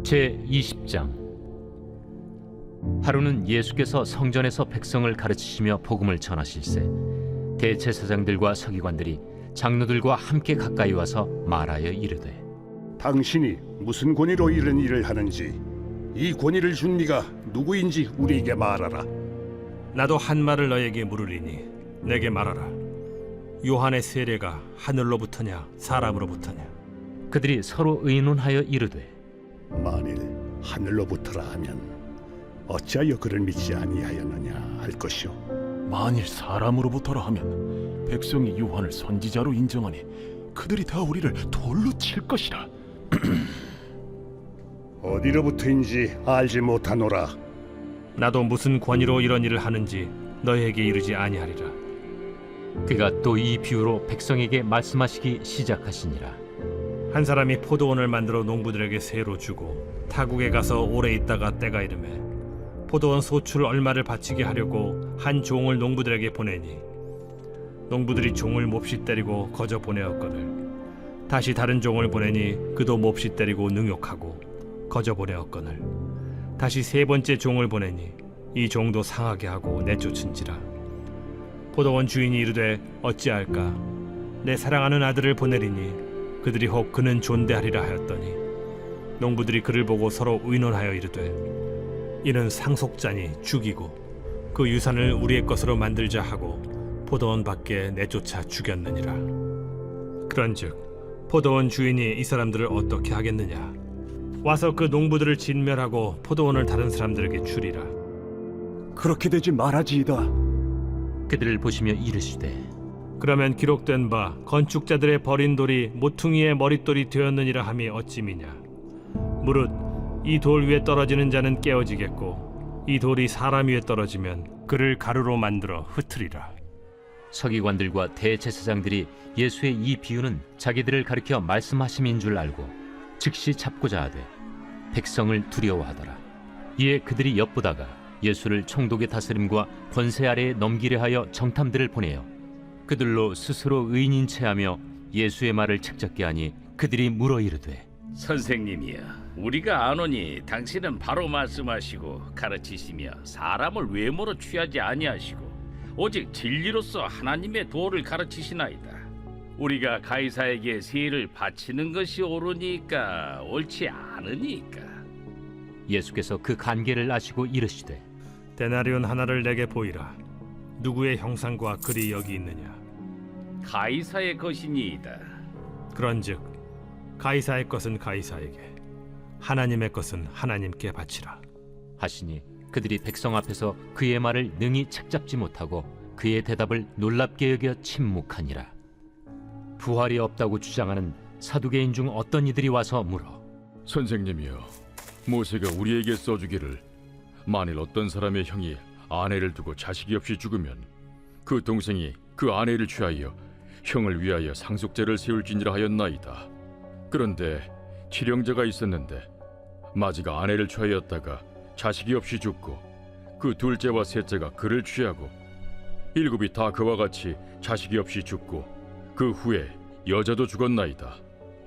제20장. 하루는 예수께서 성전에서 백성을 가르치시며 복음을 전하실세 대제사장들과 서기관들이 장로들과 함께 가까이 와서 말하여 이르되, 당신이 무슨 권위로 이런 일을 하는지, 이 권위를 준 네가 누구인지 우리에게 말하라. 나도 한 말을 너에게 물으리니 내게 말하라. 요한의 세례가 하늘로부터냐 사람으로부터냐? 그들이 서로 의논하여 이르되, 만일 하늘로부터라 하면 어찌하여 그를 믿지 아니하였느냐 할 것이요, 만일 사람으로부터라 하면 백성이 요한을 선지자로 인정하니 그들이 다 우리를 돌로 칠 것이라. 어디로부터인지 알지 못하노라. 나도 무슨 권위로 이런 일을 하는지 너에게 이르지 아니하리라. 그가 또 이 비유로 백성에게 말씀하시기 시작하시니라. 한 사람이 포도원을 만들어 농부들에게 세로 주고 타국에 가서 오래 있다가 때가 이르매 포도원 소출 얼마를 바치게 하려고 한 종을 농부들에게 보내니 농부들이 종을 몹시 때리고 거저 보내었거늘 다시 다른 종을 보내니 그도 몹시 때리고 능욕하고 거저 보내었거늘 다시 세 번째 종을 보내니 이 종도 상하게 하고 내쫓은지라. 포도원 주인이 이르되 어찌할까? 내 사랑하는 아들을 보내리니 그들이 혹 그는 존대하리라 하였더니 농부들이 그를 보고 서로 의논하여 이르되, 이는 상속자니 죽이고 그 유산을 우리의 것으로 만들자 하고 포도원 밖에 내쫓아 죽였느니라. 그런즉 포도원 주인이 이 사람들을 어떻게 하겠느냐? 와서 그 농부들을 진멸하고 포도원을 다른 사람들에게 주리라. 그렇게 되지 말아지이다. 그들을 보시며 이르시되, 그러면 기록된 바 건축자들의 버린 돌이 모퉁이의 머릿돌이 되었느니라 함이 어찌미냐? 무릇 이 돌 위에 떨어지는 자는 깨어지겠고 이 돌이 사람 위에 떨어지면 그를 가루로 만들어 흩으리라. 서기관들과 대제사장들이 예수의 이 비유는 자기들을 가리켜 말씀하심인 줄 알고 즉시 잡고자 하되 백성을 두려워하더라. 이에 그들이 엿보다가 예수를 총독의 다스림과 권세 아래에 넘기려 하여 정탐들을 보내어 그들로 스스로 의인인 체하며 예수의 말을 책잡게 하니 그들이 물어 이르되, 선생님이여, 우리가 아노니 당신은 바로 말씀하시고 가르치시며 사람을 외모로 취하지 아니하시고 오직 진리로서 하나님의 도를 가르치시나이다. 우리가 가이사에게 세를 바치는 것이 옳으니까 옳지 않으니까. 예수께서 그 간계를 아시고 이르시되, 데나리온 하나를 내게 보이라. 누구의 형상과 글이 여기 있느냐? 가이사의 것이니이다. 그런즉 가이사의 것은 가이사에게, 하나님의 것은 하나님께 바치라. 하시니 그들이 백성 앞에서 그의 말을 능히 책잡지 못하고 그의 대답을 놀랍게 여겨 침묵하니라. 부활이 없다고 주장하는 사두개인 중 어떤 이들이 와서 물어, 선생님이여, 모세가 우리에게 써주기를 만일 어떤 사람의 형이 아내를 두고 자식이 없이 죽으면 그 동생이 그 아내를 취하여 형을 위하여 상속제를 세울지니라 하였나이다. 그런데 칠형제가 있었는데 마지가 아내를 취하였다가 자식이 없이 죽고 그 둘째와 셋째가 그를 취하고 일곱이 다 그와 같이 자식이 없이 죽고 그 후에 여자도 죽었나이다.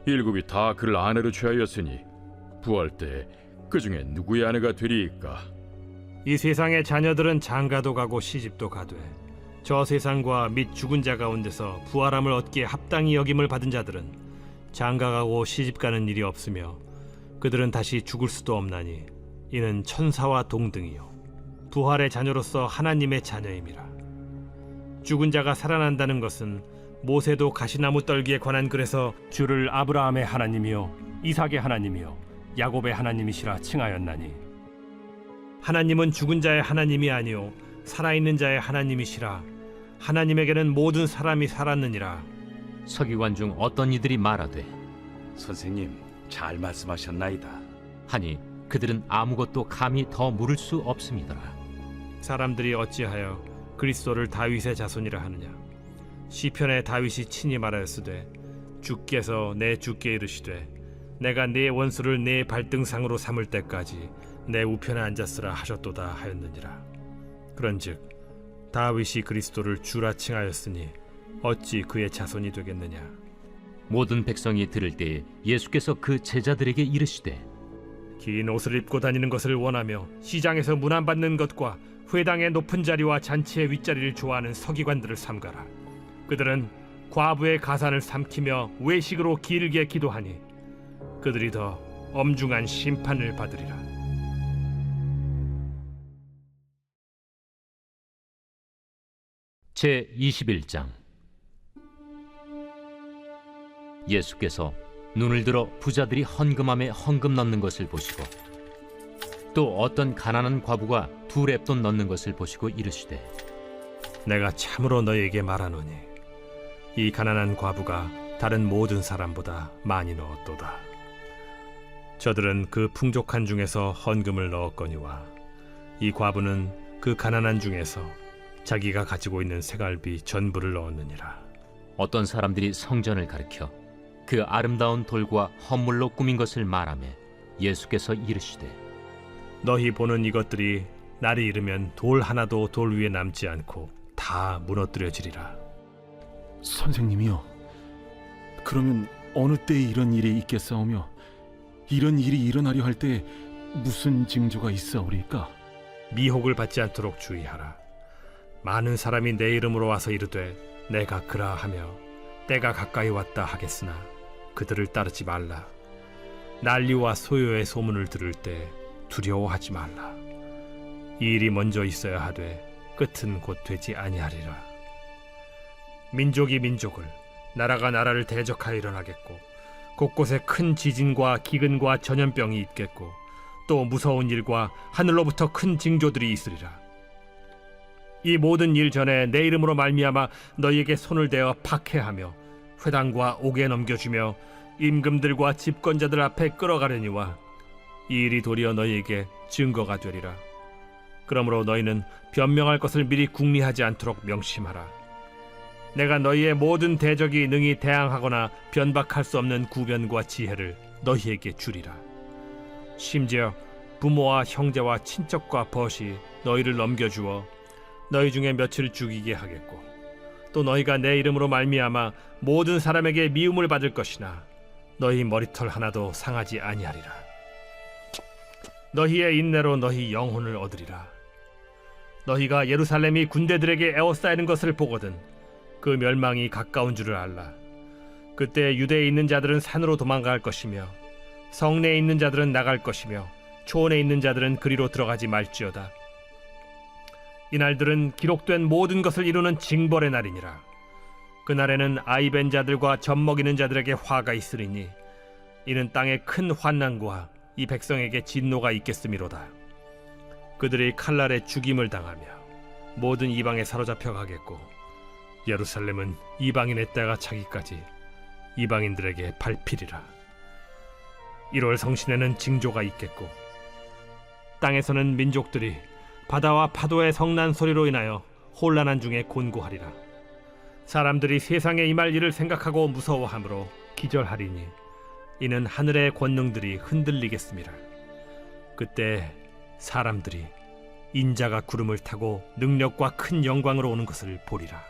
일곱이 다 그를 아내로 취하였으니 부활 때에 그 중에 누구의 아내가 되리이까? 이 세상의 자녀들은 장가도 가고 시집도 가되 저 세상과 및 죽은 자 가운데서 부활함을 얻기에 합당히 여김을 받은 자들은 장가가고 시집가는 일이 없으며 그들은 다시 죽을 수도 없나니 이는 천사와 동등이요 부활의 자녀로서 하나님의 자녀임이라. 죽은 자가 살아난다는 것은 모세도 가시나무 떨기에 관한 글에서 주를 아브라함의 하나님이요 이삭의 하나님이요 야곱의 하나님이시라 칭하였나니, 하나님은 죽은 자의 하나님이 아니요 살아있는 자의 하나님이시라. 하나님에게는 모든 사람이 살았느니라. 서기관 중 어떤 이들이 말하되, 선생님, 잘 말씀하셨나이다. 하니 그들은 아무것도 감히 더 물을 수 없음이더라. 사람들이 어찌하여 그리스도를 다윗의 자손이라 하느냐? 시편에 다윗이 친히 말하였으되 주께서 내 주께 이르시되 내가 네 원수를 네 발등상으로 삼을 때까지 내 우편에 앉았으라 하셨도다 하였느니라. 그런즉 다윗이 그리스도를 주라 칭하였으니 어찌 그의 자손이 되겠느냐? 모든 백성이 들을 때에 예수께서 그 제자들에게 이르시되, 긴 옷을 입고 다니는 것을 원하며 시장에서 문안받는 것과 회당의 높은 자리와 잔치의 윗자리를 좋아하는 서기관들을 삼가라. 그들은 과부의 가산을 삼키며 외식으로 길게 기도하니 그들이 더 엄중한 심판을 받으리라. 제 21장. 예수께서 눈을 들어 부자들이 헌금함에 헌금 넣는 것을 보시고 또 어떤 가난한 과부가 2렙돈 넣는 것을 보시고 이르시되, 내가 참으로 너희에게 말하노니 이 가난한 과부가 다른 모든 사람보다 많이 넣었도다. 저들은 그 풍족한 중에서 헌금을 넣었거니와 이 과부는 그 가난한 중에서 자기가 가지고 있는 생활비 전부를 넣었느니라. 어떤 사람들이 성전을 가리켜 그 아름다운 돌과 헌물로 꾸민 것을 말하며 예수께서 이르시되, 너희 보는 이것들이 날이 이르면 돌 하나도 돌 위에 남지 않고 다 무너뜨려지리라. 선생님이요, 그러면 어느 때에 이런 일이 있겠사오며 이런 일이 일어나려 할 때 무슨 징조가 있사오리까? 미혹을 받지 않도록 주의하라. 많은 사람이 내 이름으로 와서 이르되 내가 그라 하며 때가 가까이 왔다 하겠으나 그들을 따르지 말라. 난리와 소요의 소문을 들을 때 두려워하지 말라. 이 일이 먼저 있어야 하되 끝은 곧 되지 아니하리라. 민족이 민족을, 나라가 나라를 대적하여 일어나겠고 곳곳에 큰 지진과 기근과 전염병이 있겠고 또 무서운 일과 하늘로부터 큰 징조들이 있으리라. 이 모든 일 전에 내 이름으로 말미암아 너희에게 손을 대어 박해하며 회당과 옥에 넘겨주며 임금들과 집권자들 앞에 끌어가려니와 이 일이 도리어 너희에게 증거가 되리라. 그러므로 너희는 변명할 것을 미리 궁리하지 않도록 명심하라. 내가 너희의 모든 대적이 능히 대항하거나 변박할 수 없는 구변과 지혜를 너희에게 주리라. 심지어 부모와 형제와 친척과 벗이 너희를 넘겨주어 너희 중에 며칠 죽이게 하겠고 또 너희가 내 이름으로 말미암아 모든 사람에게 미움을 받을 것이나 너희 머리털 하나도 상하지 아니하리라. 너희의 인내로 너희 영혼을 얻으리라. 너희가 예루살렘이 군대들에게 에워싸이는 것을 보거든 그 멸망이 가까운 줄을 알라. 그때 유대에 있는 자들은 산으로 도망갈 것이며 성내에 있는 자들은 나갈 것이며 초원에 있는 자들은 그리로 들어가지 말지어다. 이날들은 기록된 모든 것을 이루는 징벌의 날이니라. 그날에는 아이벤 자들과 젖먹이는 자들에게 화가 있으리니 이는 땅에 큰 환난과 이 백성에게 진노가 있겠음이로다. 그들이 칼날에 죽임을 당하며 모든 이방에 사로잡혀 가겠고 예루살렘은 이방인의 때가 차기까지 이방인들에게 밟히리라. 1월 성신에는 징조가 있겠고 땅에서는 민족들이 바다와 파도의 성난 소리로 인하여 혼란한 중에 곤고하리라. 사람들이 세상에 임할 일을 생각하고 무서워하므로 기절하리니 이는 하늘의 권능들이 흔들리겠습니다. 그때 사람들이 인자가 구름을 타고 능력과 큰 영광으로 오는 것을 보리라.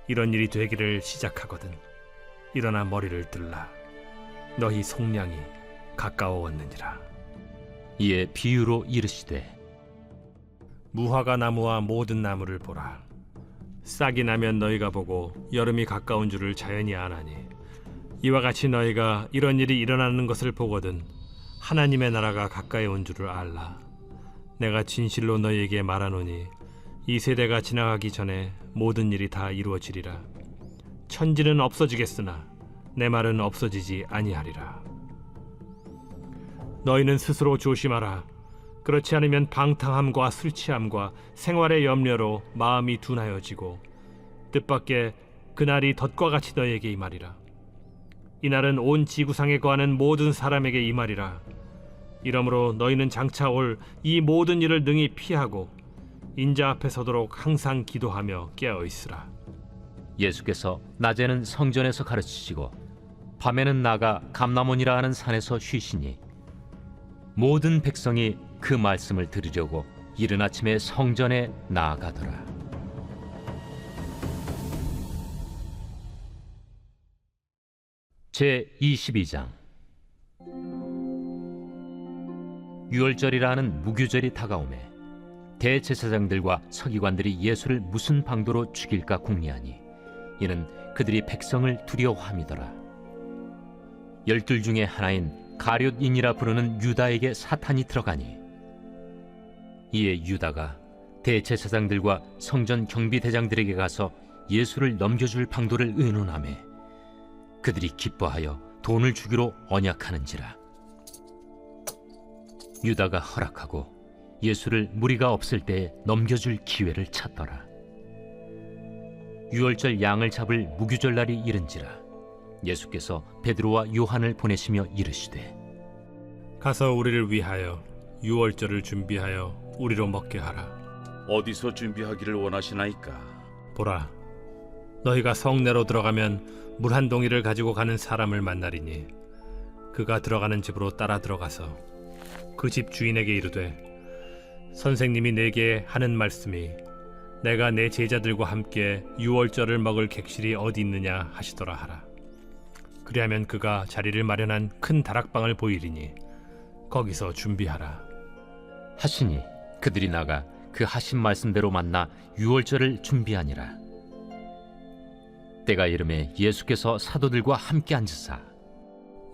이런 일이 되기를 시작하거든 일어나 머리를 들라. 너희 속량이 가까워왔느니라. 이에 비유로 이르시되, 무화과 나무와 모든 나무를 보라. 싹이 나면 너희가 보고 여름이 가까운 줄을 자연히 아나니 이와 같이 너희가 이런 일이 일어나는 것을 보거든 하나님의 나라가 가까이 온 줄을 알라. 내가 진실로 너희에게 말하노니 이 세대가 지나가기 전에 모든 일이 다 이루어지리라. 천지는 없어지겠으나 내 말은 없어지지 아니하리라. 너희는 스스로 조심하라. 그렇지 않으면 방탕함과 술 취함과 생활의 염려로 마음이 둔하여지고 뜻밖의 그날이 덫과 같이 너희에게 임하리라. 이날은 온 지구상에 거하는 모든 사람에게 임하리라. 이러므로 너희는 장차 올 이 모든 일을 능히 피하고 인자 앞에 서도록 항상 기도하며 깨어있으라. 예수께서 낮에는 성전에서 가르치시고 밤에는 나가 감람원이라 하는 산에서 쉬시니 모든 백성이 그 말씀을 들으려고 이른 아침에 성전에 나아가더라. 제 22장. 유월절이라 하는 무교절이 다가오매 대제사장들과 서기관들이 예수를 무슨 방도로 죽일까 궁리하니 이는 그들이 백성을 두려워함이더라. 12 중에 하나인 가룟인이라 부르는 유다에게 사탄이 들어가니 이에 유다가 대제사장들과 성전 경비대장들에게 가서 예수를 넘겨줄 방도를 의논하매 그들이 기뻐하여 돈을 주기로 언약하는지라. 유다가 허락하고 예수를 무리가 없을 때에 넘겨줄 기회를 찾더라. 유월절 양을 잡을 무교절 날이 이른지라 예수께서 베드로와 요한을 보내시며 이르시되 가서 우리를 위하여 유월절을 준비하여 우리로 먹게 하라. 어디서 준비하기를 원하시나이까? 보라, 너희가 성내로 들어가면 물 한 동이를 가지고 가는 사람을 만나리니 그가 들어가는 집으로 따라 들어가서 그 집 주인에게 이르되 선생님이 내게 하는 말씀이 내가 내 제자들과 함께 유월절을 먹을 객실이 어디 있느냐 하시더라 하라. 그리하면 그가 자리를 마련한 큰 다락방을 보이리니 거기서 준비하라. 하시니 그들이 나가 그 하신 말씀대로 만나 유월절을 준비하니라. 때가 이르매 예수께서 사도들과 함께 앉으사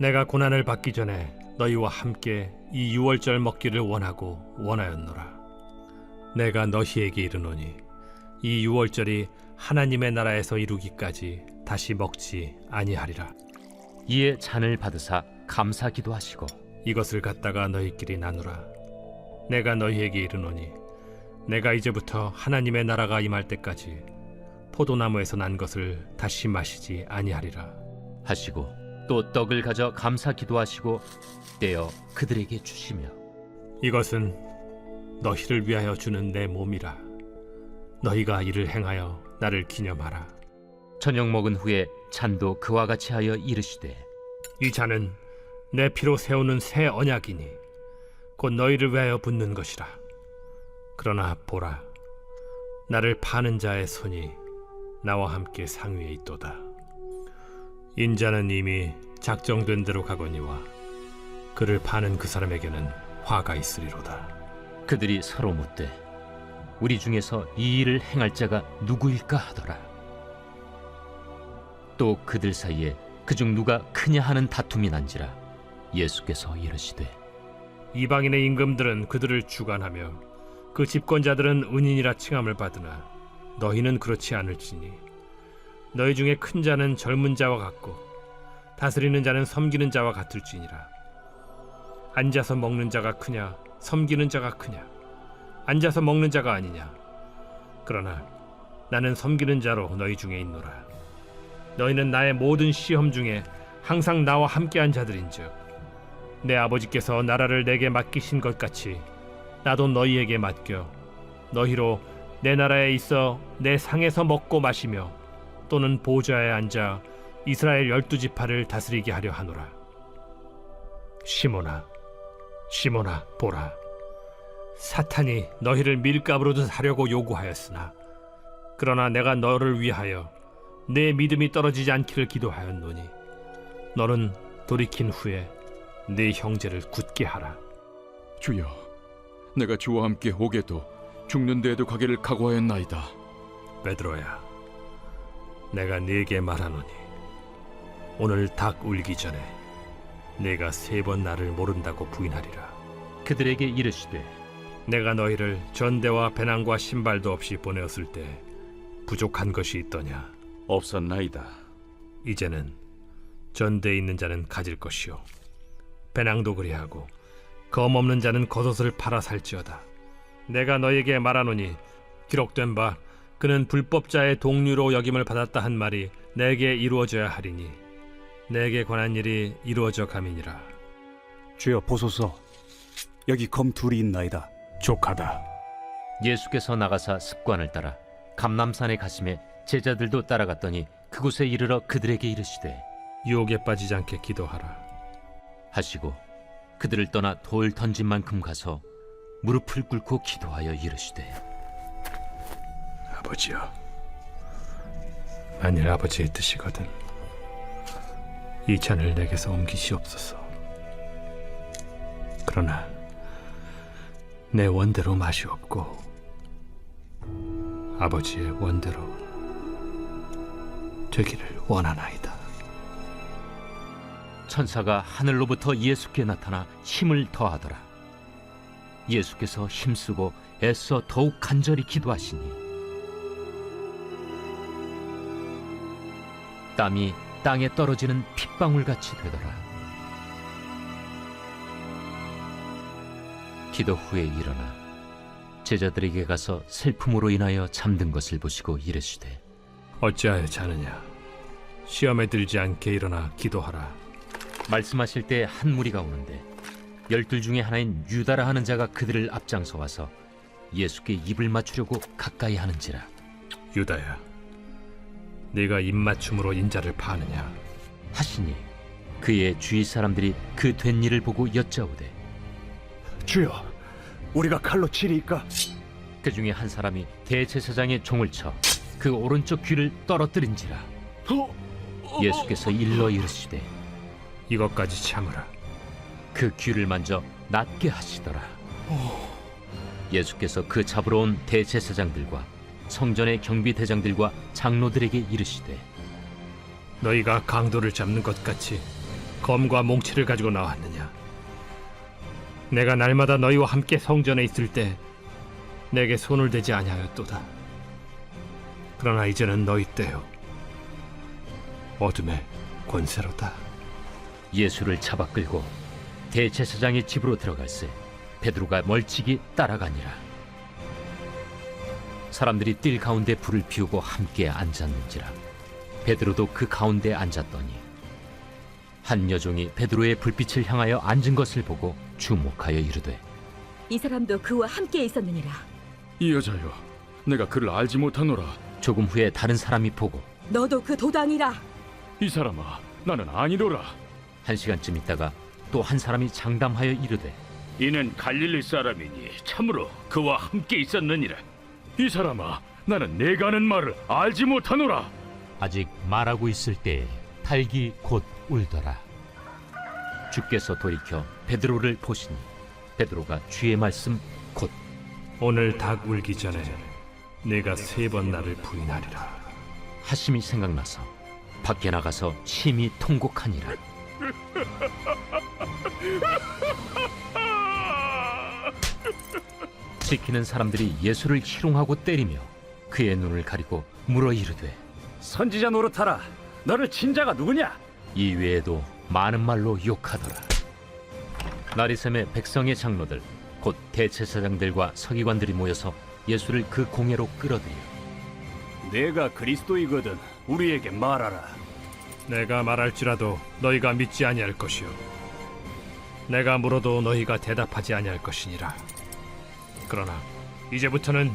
내가 고난을 받기 전에 너희와 함께 이 유월절 먹기를 원하였노라. 내가 너희에게 이르노니 이 유월절이 하나님의 나라에서 이루기까지 다시 먹지 아니하리라. 이에 잔을 받으사 감사 기도하시고 이것을 갖다가 너희끼리 나누라. 내가 너희에게 이르노니 내가 이제부터 하나님의 나라가 임할 때까지 포도나무에서 난 것을 다시 마시지 아니하리라. 하시고 또 떡을 가져 감사 기도하시고 떼어 그들에게 주시며 이것은 너희를 위하여 주는 내 몸이라. 너희가 이를 행하여 나를 기념하라. 저녁 먹은 후에 잔도 그와 같이 하여 이르시되 이 잔은 내 피로 세우는 새 언약이니 곧 너희를 위하여 붓는 것이라. 그러나 보라, 나를 파는 자의 손이 나와 함께 상위에 있도다. 인자는 이미 작정된 대로 가거니와 그를 파는 그 사람에게는 화가 있으리로다. 그들이 서로 묻되 우리 중에서 이 일을 행할 자가 누구일까 하더라. 또 그들 사이에 그중 누가 크냐 하는 다툼이 난지라 예수께서 이르시되 이방인의 임금들은 그들을 주관하며 그 집권자들은 은인이라 칭함을 받으나 너희는 그렇지 않을지니 너희 중에 큰 자는 젊은 자와 같고 다스리는 자는 섬기는 자와 같을지니라. 앉아서 먹는 자가 크냐 섬기는 자가 크냐? 앉아서 먹는 자가 아니냐? 그러나 나는 섬기는 자로 너희 중에 있노라. 너희는 나의 모든 시험 중에 항상 나와 함께한 자들인즉 내 아버지께서 나라를 내게 맡기신 것 같이 나도 너희에게 맡겨 너희로 내 나라에 있어 내 상에서 먹고 마시며 또는 보좌에 앉아 이스라엘 12지파를 다스리게 하려 하노라. 시몬아, 시몬아, 보라, 사탄이 너희를 밀가루로 하려고 요구하였으나 그러나 내가 너를 위하여 내 믿음이 떨어지지 않기를 기도하였노니 너는 돌이킨 후에 네 형제를 굳게 하라. 주여, 내가 주와 함께 오게도 죽는 데에도 가기를 각오하였나이다. 베드로야, 내가 네게 말하노니 오늘 닭 울기 전에 네가 3번 나를 모른다고 부인하리라. 그들에게 이르시되 내가 너희를 전대와 배낭과 신발도 없이 보내었을 때 부족한 것이 있더냐? 없었나이다. 이제는 전대에 있는 자는 가질 것이요 배낭도 그리하고 검 없는 자는 겉옷을 팔아 살지어다. 내가 너에게 말하노니 기록된 바 그는 불법자의 동류로 여김을 받았다 한 말이 내게 이루어져야 하리니 내게 관한 일이 이루어져 감이니라. 주여 보소서, 여기 검 둘이 있나이다. 족하다. 예수께서 나가사 습관을 따라 감람산에 가심에 제자들도 따라갔더니 그곳에 이르러 그들에게 이르시되 유혹에 빠지지 않게 기도하라. 하시고 그들을 떠나 돌 던진 만큼 가서 무릎을 꿇고 기도하여 이르시되 아버지여, 만일 아버지의 뜻이거든 이 잔을 내게서 옮기시옵소서. 그러나 내 원대로 마시옵고 아버지의 원대로 되기를 원하나이다. 천사가 하늘로부터 예수께 나타나 힘을 더하더라. 예수께서 힘쓰고 애써 더욱 간절히 기도하시니 땀이 땅에 떨어지는 핏방울같이 되더라. 기도 후에 일어나 제자들에게 가서 슬픔으로 인하여 잠든 것을 보시고 이르시되 어찌하여 자느냐? 시험에 들지 않게 일어나 기도하라. 말씀하실 때 한 무리가 오는데 12 중에 하나인 유다라 하는 자가 그들을 앞장서 와서 예수께 입을 맞추려고 가까이 하는지라. 유다야, 네가 입맞춤으로 인자를 파느냐? 하시니 그의 주위 사람들이 그 된 일을 보고 여짜오되 주여, 우리가 칼로 치리이까? 그 중에 한 사람이 대제사장의 종을 쳐 그 오른쪽 귀를 떨어뜨린지라. 예수께서 일러 이르시되 이것까지 참으라. 그 귀를 만져 낫게 하시더라. 예수께서 그 잡으러 온 대제사장들과 성전의 경비대장들과 장로들에게 이르시되 너희가 강도를 잡는 것 같이 검과 몽치를 가지고 나왔느냐? 내가 날마다 너희와 함께 성전에 있을 때 내게 손을 대지 아니하였도다. 그러나 이제는 너희 때요 어둠의 권세로다. 예수를 잡아 끌고 대제사장의 집으로 들어갈새 베드로가 멀찍이 따라가니라. 사람들이 뜰 가운데 불을 피우고 함께 앉았는지라. 베드로도 그 가운데 앉았더니 한 여종이 베드로의 불빛을 향하여 앉은 것을 보고 주목하여 이르되 이 사람도 그와 함께 있었느니라. 이 여자여, 내가 그를 알지 못하노라. 조금 후에 다른 사람이 보고 너도 그 도당이라. 이 사람아, 나는 아니로라. 1시간쯤 있다가 또 한 사람이 장담하여 이르되 이는 갈릴리 사람이니 참으로 그와 함께 있었느니라. 이 사람아, 나는 내가 하는 말을 알지 못하노라. 아직 말하고 있을 때에 닭이 곧 울더라. 주께서 돌이켜 베드로를 보시니 베드로가 주의 말씀 곧 오늘 닭 울기 전에 내가 3번 나를 부인하리라. 하심이 생각나서 밖에 나가서 심히 통곡하니라. 지키는 사람들이 예수를 희롱하고 때리며 그의 눈을 가리고 물어 이르되 선지자 노릇하라. 너를 친 자가 누구냐? 이 외에도 많은 말로 욕하더라. 나리샘의 백성의 장로들 곧 대제사장들과 서기관들이 모여서 예수를 그 공회로 끌어들여 내가 그리스도이거든 우리에게 말하라. 내가 말할지라도 너희가 믿지 아니할 것이요 내가 물어도 너희가 대답하지 아니할 것이니라. 그러나 이제부터는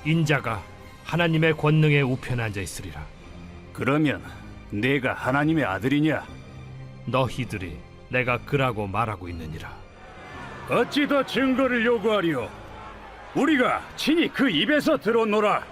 인자가 하나님의 권능의 우편에 앉아 있으리라. 그러면 내가 하나님의 아들이냐? 너희들이 내가 그라고 말하고 있느니라. 어찌 더 증거를 요구하리요? 우리가 친히 그 입에서 들었노라.